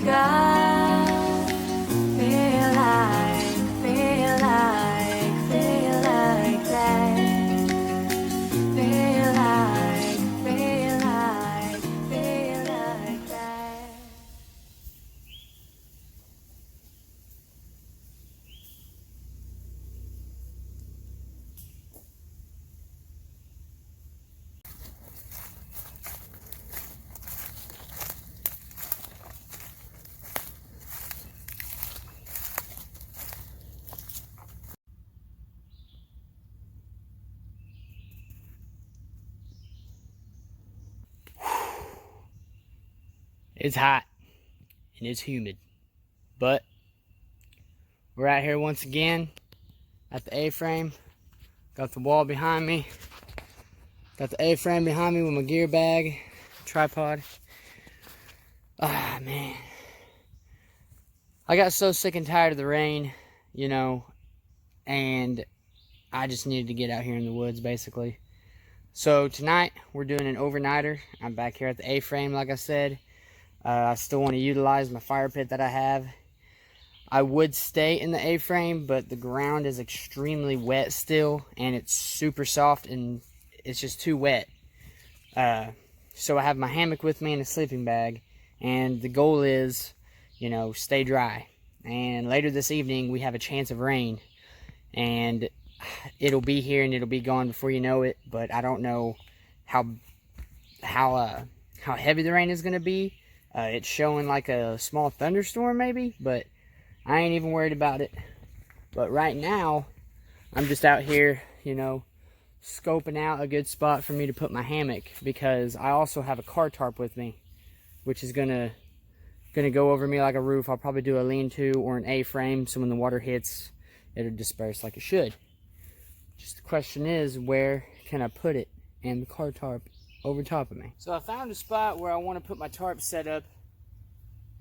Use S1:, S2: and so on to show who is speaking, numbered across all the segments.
S1: begun. Feel like that. Feel like that.
S2: It's hot and it's humid, but we're out here once again at the A-frame. Got the wall behind me. Got the A-frame behind me with my gear bag, tripod. Ah, man. I got so sick and tired of the rain, you know, and I just needed to get out here in the woods, basically. So tonight, we're doing an overnighter. I'm back here at the A-frame, like I said. I still want to utilize my fire pit that I have. I would stay in the A-frame, but the ground is extremely wet still, and it's super soft, and it's just too wet. So I have my hammock with me and a sleeping bag, and the goal is, you know, stay dry. And later this evening, we have a chance of rain, and it'll be here and it'll be gone before you know it. But I don't know how heavy the rain is going to be. It's showing like a small thunderstorm maybe, but I ain't even worried about it. But right now, I'm just out here, you know, scoping out a good spot for me to put my hammock, because I also have a car tarp with me, which is gonna go over me like a roof. I'll probably do a lean-to or an A-frame, so when the water hits, it'll disperse like it should. Just the question is, where can I put it and the car tarp over top of me? So I found a spot where I want to put my tarp set up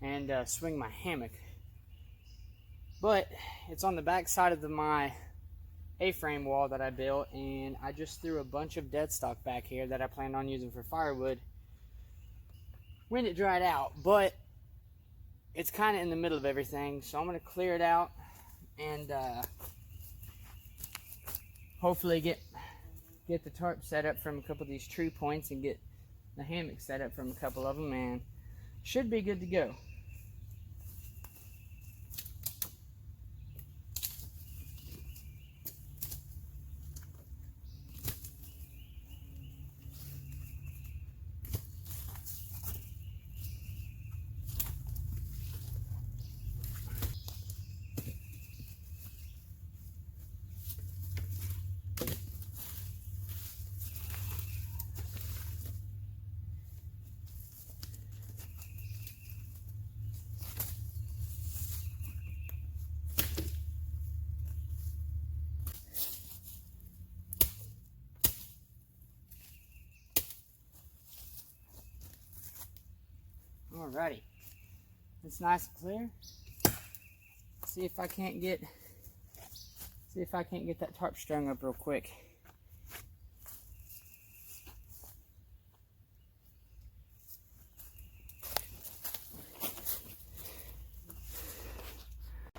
S2: and swing my hammock, but it's on the back side of my A-frame wall that I built, and I just threw a bunch of dead stock back here that I planned on using for firewood when it dried out. But it's kind of in the middle of everything, so I'm going to clear it out and hopefully get the tarp set up from a couple of these tree points and get the hammock set up from a couple of them, and should be good to go. Alrighty, it's nice and clear. See if I can't get that tarp strung up real quick.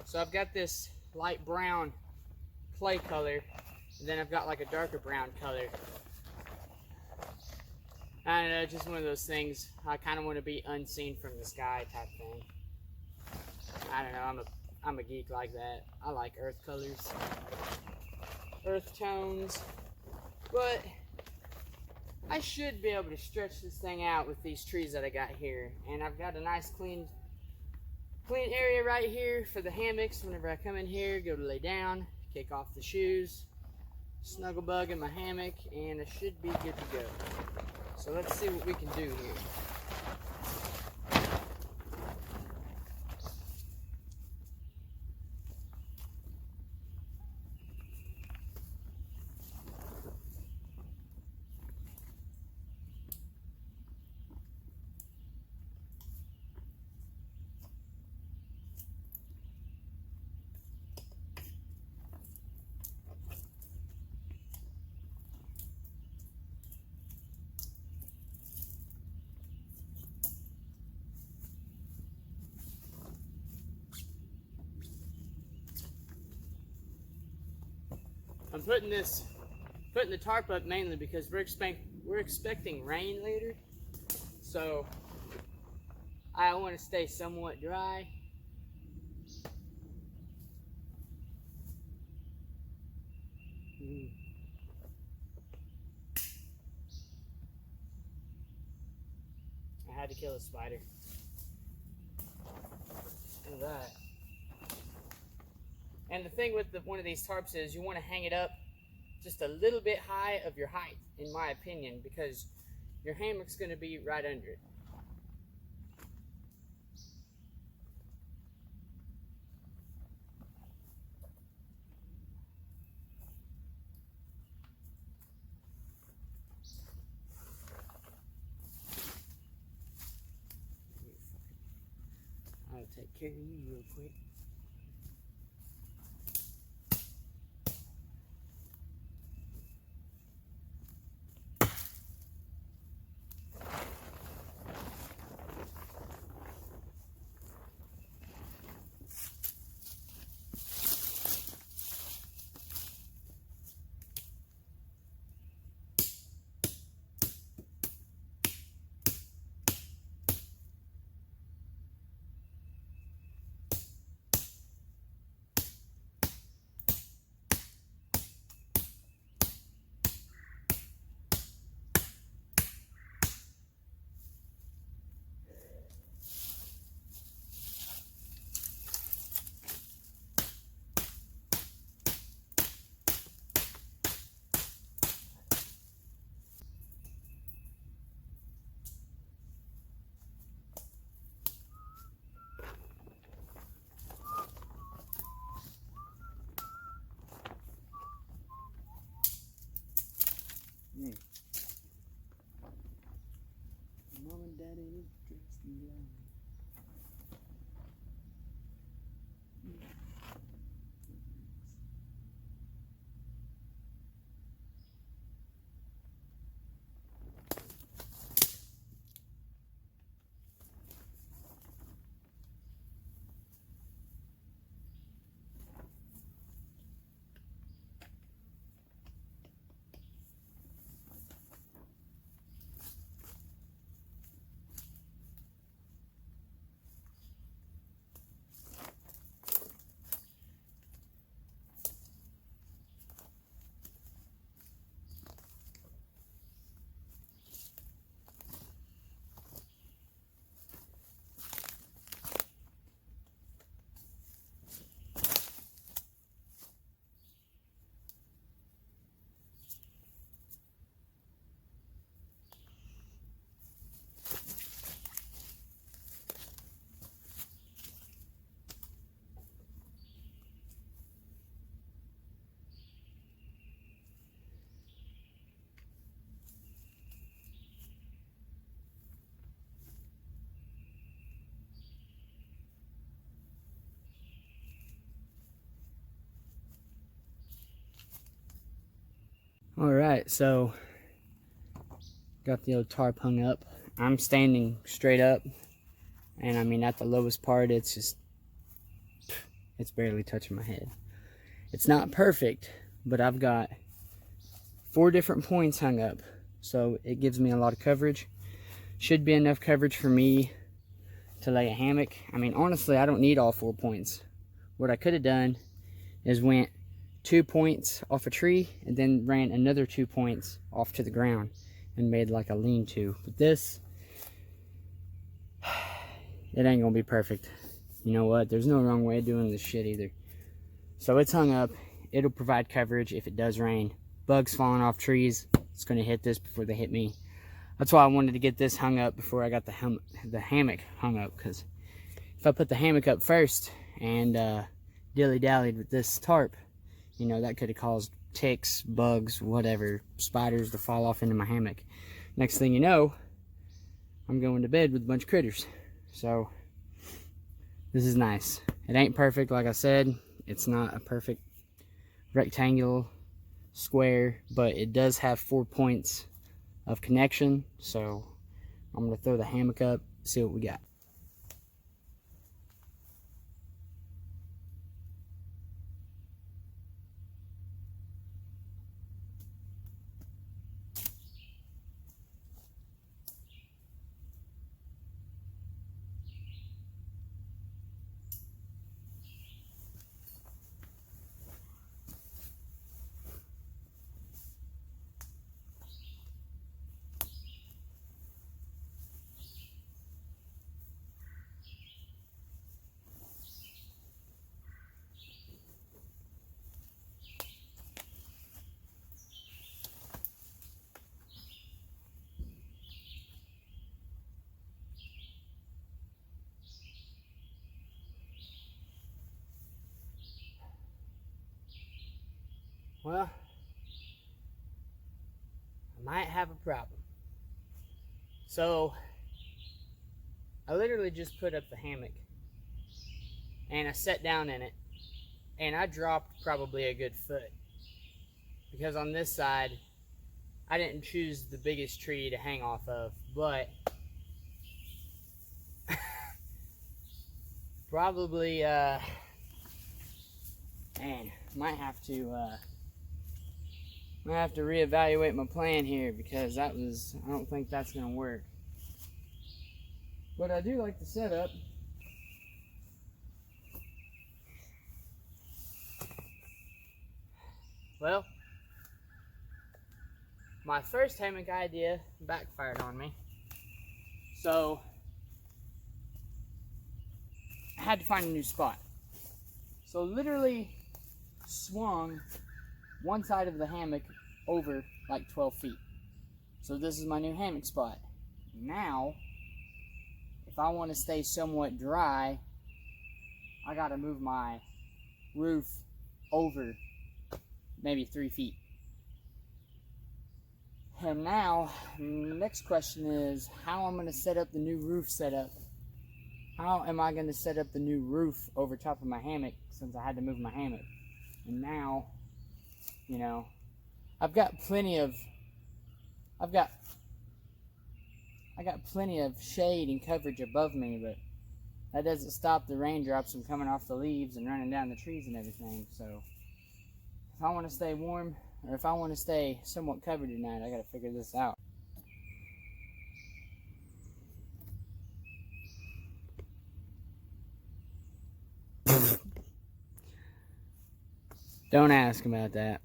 S2: So I've got this light brown clay color, and then I've got like a darker brown color. I don't know, just one of those things. I kind of want to be unseen from the sky type thing. I don't know, I'm a geek like that. I like earth colors, earth tones, but I should be able to stretch this thing out with these trees that I got here. And I've got a nice clean area right here for the hammocks. Whenever I come in here, go to lay down, kick off the shoes, snuggle bug in my hammock, and I should be good to go. So let's see what we can do here. I'm putting the tarp up mainly because we're expecting rain later. So I want to stay somewhat dry. I had to kill a spider. Look at that. And the thing with one of these tarps is you want to hang it up just a little bit high of your height, in my opinion, because your hammock's going to be right under it. I'll take care of you real quick. Mom and Daddy is dressed in black. Alright, so got the old tarp hung up. I'm standing straight up, and I mean at the lowest part it's barely touching my head. It's not perfect, but I've got 4 different points hung up, so it gives me a lot of coverage. Should be enough coverage for me to lay a hammock. I mean, honestly, I don't need all 4 points. What I could have done is went 2 points off a tree and then ran another 2 points off to the ground and made like a lean-to. But this, it ain't gonna be perfect. You know what? There's no wrong way of doing this shit either. So it's hung up. It'll provide coverage if it does rain. Bugs falling off trees, it's gonna hit this before they hit me. That's why I wanted to get this hung up before I got the hammock hung up, because if I put the hammock up first and dilly-dallied with this tarp, you know, that could have caused ticks, bugs, whatever, spiders to fall off into my hammock. Next thing you know, I'm going to bed with a bunch of critters. So this is nice. It ain't perfect, like I said. It's not a perfect rectangular square, but it does have 4 points of connection. So I'm gonna throw the hammock up, see what we got. Well, I might have a problem. So, I literally just put up the hammock and I sat down in it and I dropped probably a good foot. Because on this side, I didn't choose the biggest tree to hang off of, but probably, might have to reevaluate my plan here, because I don't think that's gonna work. But I do like the setup. Well, my first hammock idea backfired on me. So, I had to find a new spot. So literally swung one side of the hammock over like 12 feet. So this is my new hammock spot. Now, if I want to stay somewhat dry, I gotta move my roof over maybe 3 feet. And now, the next question is how I'm gonna set up the new roof setup. How am I gonna set up the new roof over top of my hammock, since I had to move my hammock? And now, you know, I got plenty of shade and coverage above me, but that doesn't stop the raindrops from coming off the leaves and running down the trees and everything. So if I want to stay warm, or if I want to stay somewhat covered tonight, I gotta figure this out. Don't ask about that.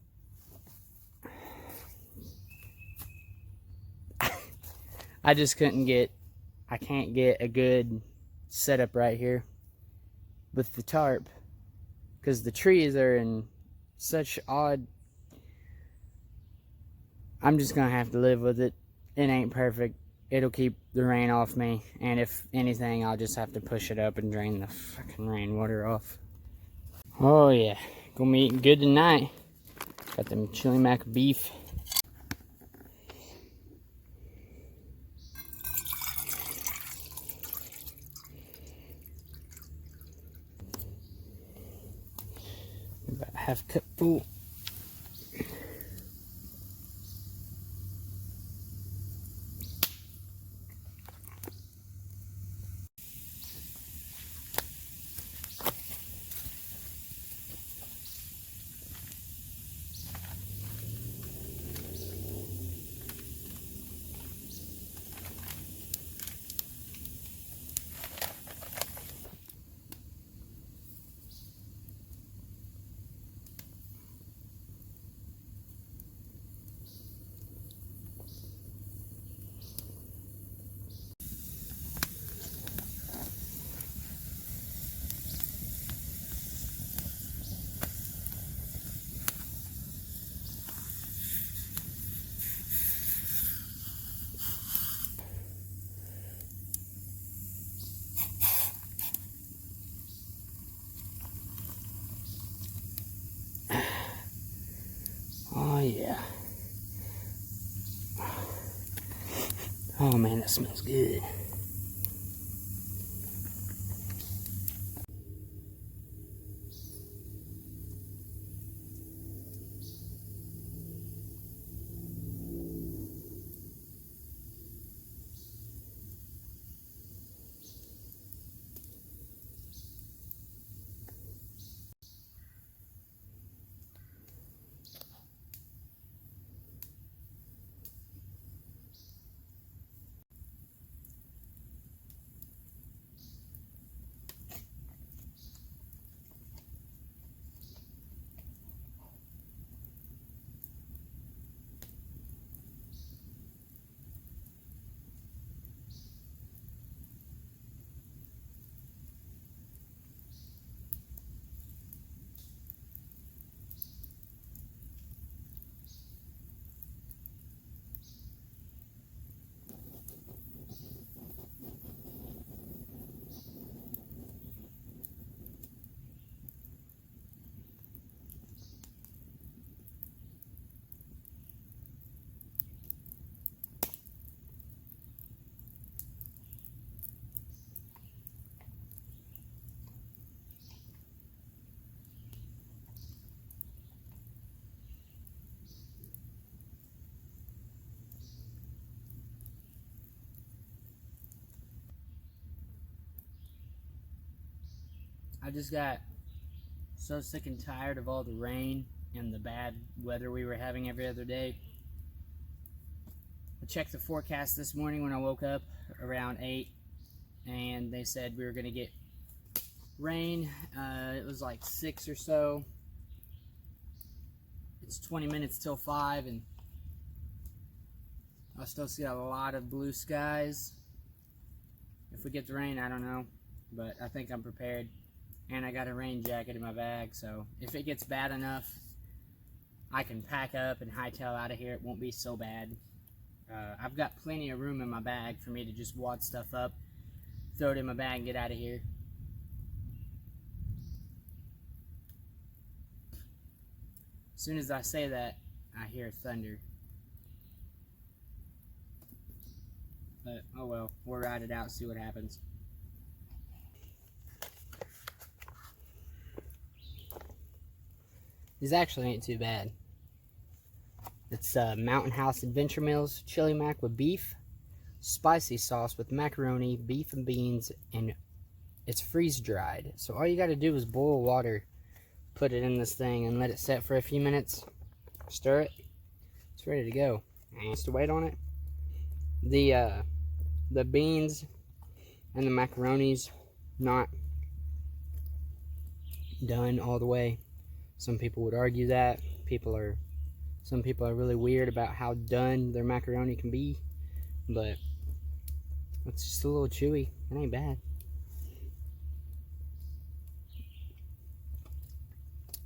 S2: I can't get a good setup right here with the tarp, because the trees are in such odd. I'm just gonna have to live with it. It ain't perfect. It'll keep the rain off me, and if anything, I'll just have to push it up and drain the fucking rainwater off. Oh yeah, gonna be eating good tonight. Got them chili mac beef. About half cup full. Oh yeah. Oh man, that smells good. I just got so sick and tired of all the rain and the bad weather we were having every other day. I checked the forecast this morning when I woke up around 8, and they said we were going to get rain. It was like 6 or so. It's 20 minutes till 5, and I still see a lot of blue skies. If we get the rain, I don't know, but I think I'm prepared. And I got a rain jacket in my bag, so if it gets bad enough, I can pack up and hightail out of here. It won't be so bad. I've got plenty of room in my bag for me to just wad stuff up, throw it in my bag, and get out of here. As soon as I say that, I hear thunder. But, oh well, we'll ride it out, see what happens. These actually ain't too bad. It's Mountain House Adventure Meals chili mac with beef, spicy sauce with macaroni, beef and beans, and it's freeze dried. So all you got to do is boil water, put it in this thing, and let it set for a few minutes. Stir it. It's ready to go. And just to wait on it. The beans and the macaroni's not done all the way. Some people would argue that. Some people are really weird about how done their macaroni can be, but it's just a little chewy. It ain't bad.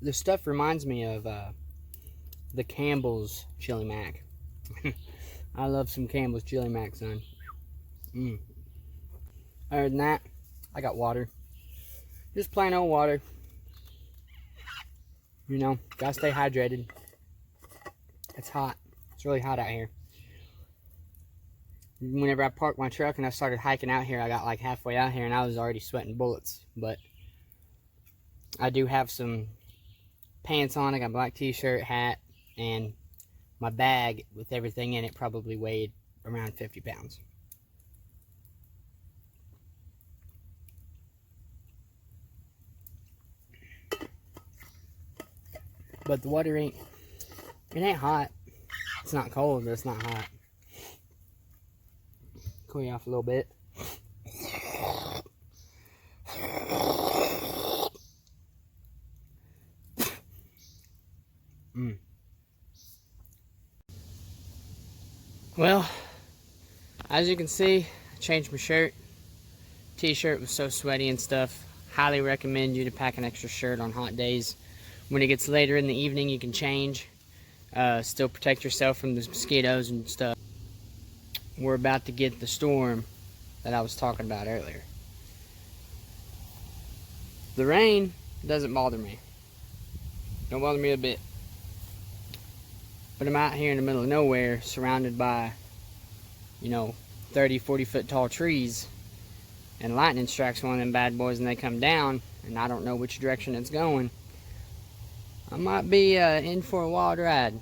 S2: This stuff reminds me of the Campbell's chili mac. I love some Campbell's chili mac, son. Other than that, I got water. Just plain old water. You know, gotta stay hydrated. It's hot. It's really hot out here. Whenever I parked my truck and I started hiking out here, I got like halfway out here and I was already sweating bullets. But I do have some pants on. I got a black t-shirt, hat, and my bag with everything in it probably weighed around 50 pounds. But the water it ain't hot. It's not cold, but it's not hot. Cool you off a little bit. Well, as you can see, I changed my shirt. T-shirt was so sweaty and stuff. Highly recommend you to pack an extra shirt on hot days. When it gets later in the evening, you can change. Still protect yourself from the mosquitoes and stuff. We're about to get the storm that I was talking about earlier. The rain doesn't bother me. Don't bother me a bit. But I'm out here in the middle of nowhere, surrounded by, 30, 40 foot tall trees. And lightning strikes one of them bad boys and they come down, and I don't know which direction it's going. I might be in for a wild ride,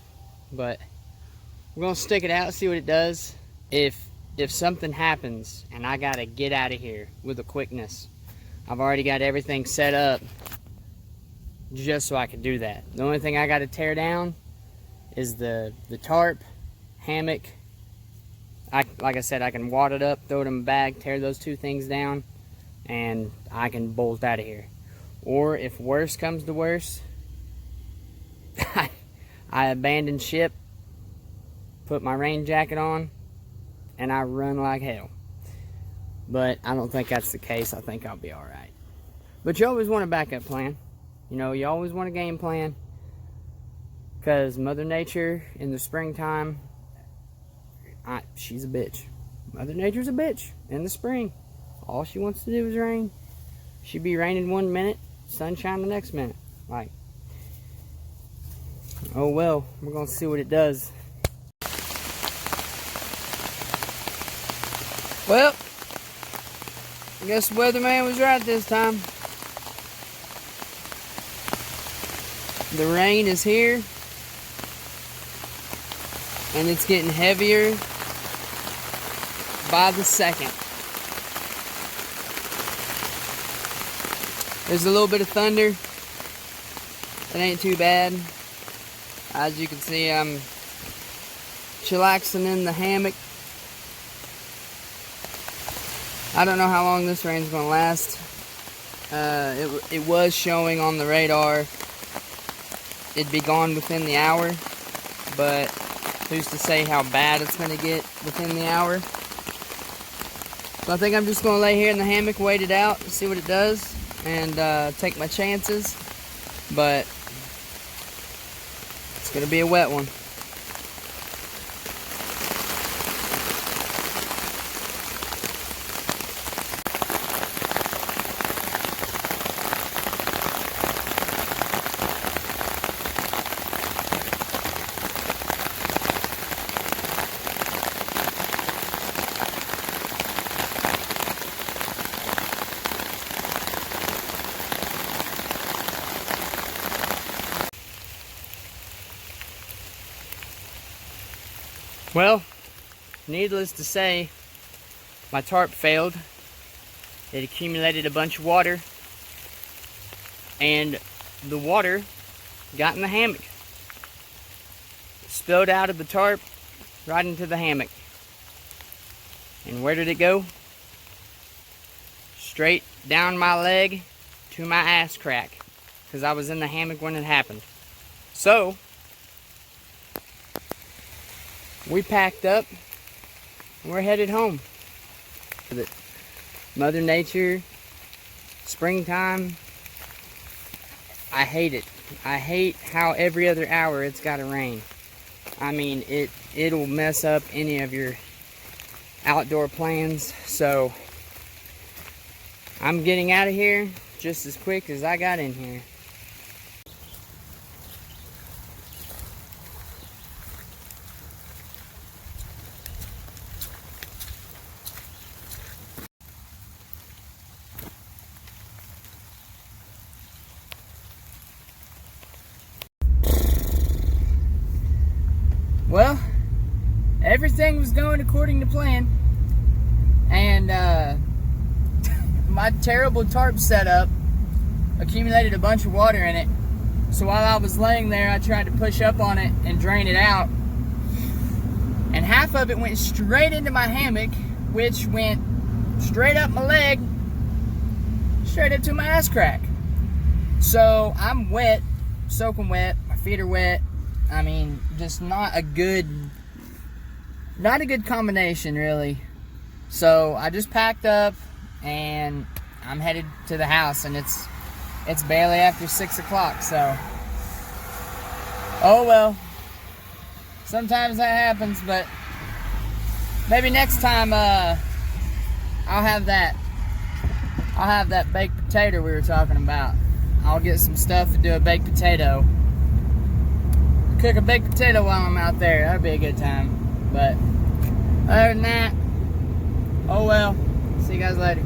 S2: but we're gonna stick it out, see what it does. If something happens and I gotta get out of here with a quickness, I've already got everything set up just so I can do that. The only thing I gotta tear down is the tarp, hammock. Like I said, I can wad it up, throw it in my bag, tear those two things down, and I can bolt out of here. Or if worse comes to worse, I abandon ship, put my rain jacket on, and I run like hell. But I don't think that's the case. I think I'll be alright. But you always want a backup plan. You always want a game plan. Because Mother Nature in the springtime, she's a bitch. Mother Nature's a bitch in the spring. All she wants to do is rain. She'd be raining 1 minute, sunshine the next minute. Like, oh well, we're gonna see what it does. Well, I guess the weatherman was right this time. The rain is here, and it's getting heavier by the second. There's a little bit of thunder. It ain't too bad. As you can see, I'm chillaxing in the hammock. I don't know how long this rain's gonna last. It was showing on the radar it'd be gone within the hour, but who's to say how bad it's gonna get within the hour? So I think I'm just gonna lay here in the hammock, wait it out, see what it does, and take my chances. But it's gonna be a wet one. Well, needless to say, my tarp failed. It accumulated a bunch of water, and the water got in the hammock. It spilled out of the tarp right into the hammock. And where did it go? Straight down my leg to my ass crack, because I was in the hammock when it happened. So we packed up and we're headed home. Mother Nature, springtime, I hate it. I hate how every other hour it's gotta rain. I mean, it'll mess up any of your outdoor plans. So I'm getting out of here just as quick as I got in here. Well, everything was going according to plan, and my terrible tarp setup accumulated a bunch of water in it. So while I was laying there, I tried to push up on it and drain it out, and half of it went straight into my hammock, which went straight up my leg, straight up to my ass crack. So I'm wet, soaking wet, my feet are wet. I mean, just not a good combination, really. So I just packed up and I'm headed to the house, and it's barely after 6 o'clock. So, oh well. Sometimes that happens, but maybe next time I'll have that baked potato we were talking about. I'll get some stuff to do a baked potato. Cook a baked potato while I'm out there. That'd be a good time. But other than that, oh well. See you guys later.